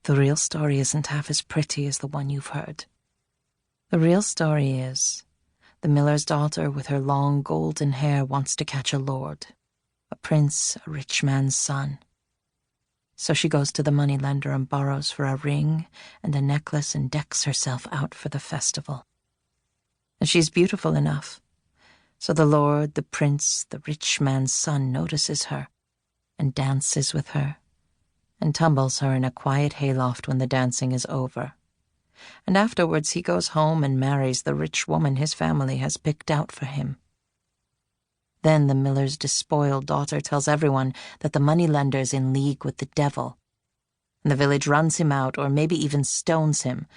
The real story isn't half as pretty as the one you've heard. The real story is, the miller's daughter with her long golden hair wants to catch a lord, a prince, a rich man's son. So she goes to the moneylender and borrows for a ring and a necklace and decks herself out for the festival. And she's beautiful enough. So the lord, the prince, the rich man's son notices her and dances with her and tumbles her in a quiet hayloft when the dancing is over. And afterwards he goes home and marries the rich woman his family has picked out for him. Then the miller's despoiled daughter tells everyone that the moneylender's in league with the devil, and the village runs him out or maybe even stones him,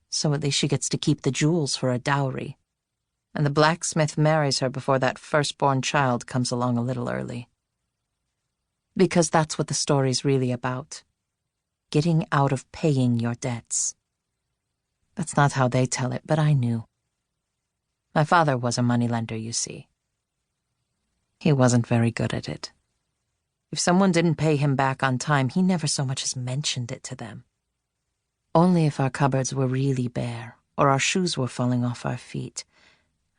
so at least she gets to keep the jewels for a dowry, and the blacksmith marries her before that firstborn child comes along a little early. Because that's what the story's really about, getting out of paying your debts. That's not how they tell it, but I knew. My father was a moneylender, you see. He wasn't very good at it. If someone didn't pay him back on time, he never so much as mentioned it to them. Only if our cupboards were really bare, or our shoes were falling off our feet,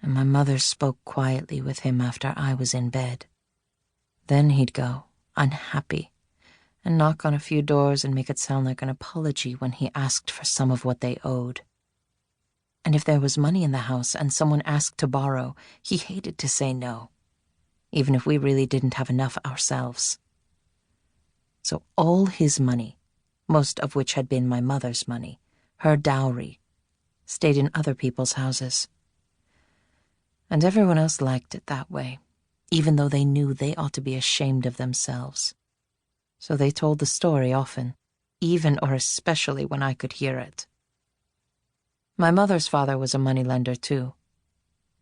and my mother spoke quietly with him after I was in bed. Then he'd go, unhappy, and knock on a few doors and make it sound like an apology when he asked for some of what they owed. And if there was money in the house and someone asked to borrow, he hated to say no, even if we really didn't have enough ourselves. So all his money, most of which had been my mother's money, her dowry, stayed in other people's houses. And everyone else liked it that way, even though they knew they ought to be ashamed of themselves. So they told the story often, even or especially when I could hear it. My mother's father was a moneylender too,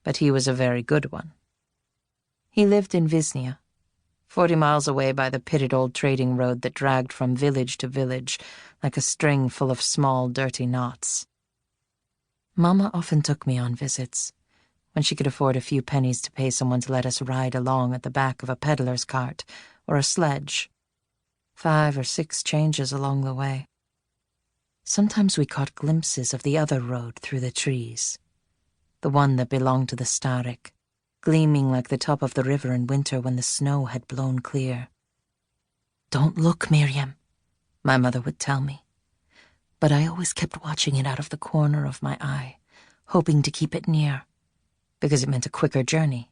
but he was a very good one. He lived in Viznia, 40 miles away by the pitted old trading road that dragged from village to village like a string full of small, dirty knots. Mama often took me on visits, when she could afford a few pennies to pay someone to let us ride along at the back of a peddler's cart or a sledge, 5 or 6 changes along the way. Sometimes we caught glimpses of the other road through the trees, the one that belonged to the Starik, gleaming like the top of the river in winter when the snow had blown clear. "Don't look, Miriam," my mother would tell me, but I always kept watching it out of the corner of my eye, hoping to keep it near, because it meant a quicker journey.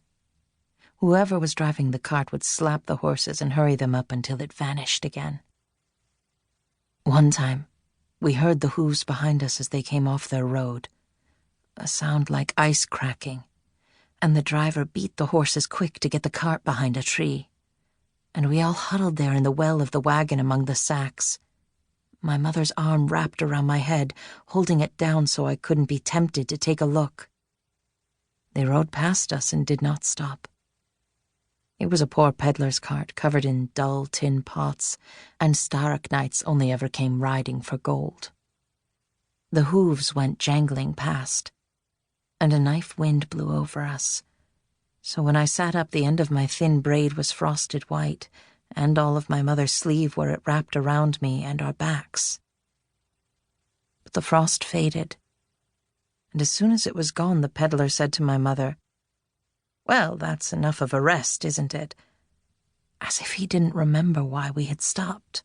Whoever was driving the cart would slap the horses and hurry them up until it vanished again. One time, we heard the hooves behind us as they came off their road, a sound like ice cracking, and the driver beat the horses quick to get the cart behind a tree, and we all huddled there in the well of the wagon among the sacks, my mother's arm wrapped around my head, holding it down so I couldn't be tempted to take a look. They rode past us and did not stop. It was a poor peddler's cart covered in dull tin pots, and Starak knights only ever came riding for gold. The hooves went jangling past, and a knife wind blew over us, so when I sat up the end of my thin braid was frosted white, and all of my mother's sleeve where it wrapped around me and our backs. But the frost faded, and as soon as it was gone the peddler said to my mother, "Well, that's enough of a rest, isn't it?" As if he didn't remember why we had stopped.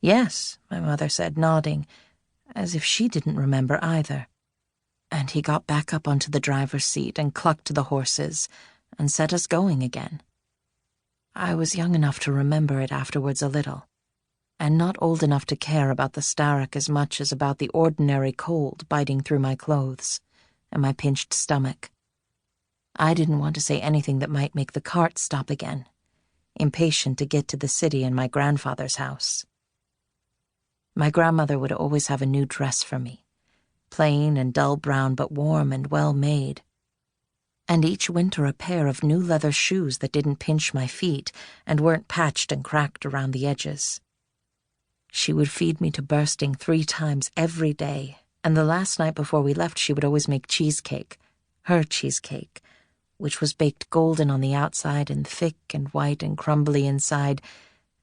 "Yes," my mother said, nodding, as if she didn't remember either. And he got back up onto the driver's seat and clucked the horses and set us going again. I was young enough to remember it afterwards a little, and not old enough to care about the Starak as much as about the ordinary cold biting through my clothes and my pinched stomach. I didn't want to say anything that might make the cart stop again, impatient to get to the city and my grandfather's house. My grandmother would always have a new dress for me, plain and dull brown but warm and well made, and each winter a pair of new leather shoes that didn't pinch my feet and weren't patched and cracked around the edges. She would feed me to bursting 3 times every day, and the last night before we left she would always make cheesecake, her cheesecake, which was baked golden on the outside and thick and white and crumbly inside,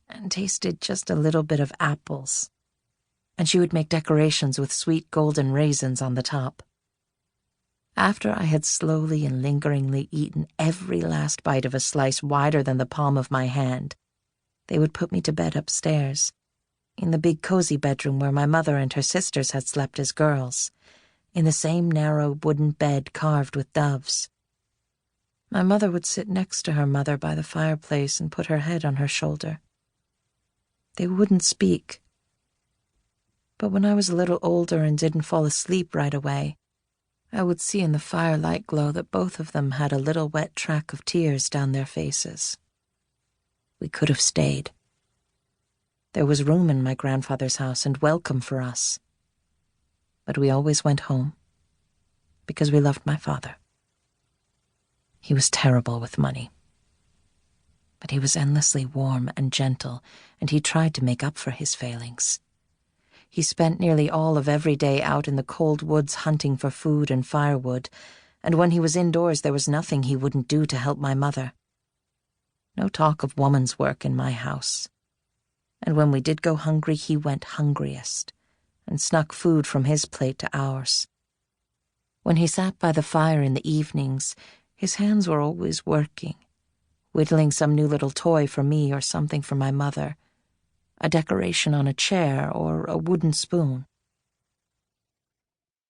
and tasted just a little bit of apples, and she would make decorations with sweet golden raisins on the top. After I had slowly and lingeringly eaten every last bite of a slice wider than the palm of my hand, they would put me to bed upstairs, in the big cozy bedroom where my mother and her sisters had slept as girls, in the same narrow wooden bed carved with doves. My mother would sit next to her mother by the fireplace and put her head on her shoulder. They wouldn't speak. But when I was a little older and didn't fall asleep right away, I would see in the firelight glow that both of them had a little wet track of tears down their faces. We could have stayed. There was room in my grandfather's house and welcome for us. But we always went home, because we loved my father. He was terrible with money. But he was endlessly warm and gentle, and he tried to make up for his failings. He spent nearly all of every day out in the cold woods hunting for food and firewood, and when he was indoors there was nothing he wouldn't do to help my mother. No talk of woman's work in my house. And when we did go hungry, he went hungriest, and snuck food from his plate to ours. When he sat by the fire in the evenings, his hands were always working, whittling some new little toy for me or something for my mother, a decoration on a chair or a wooden spoon.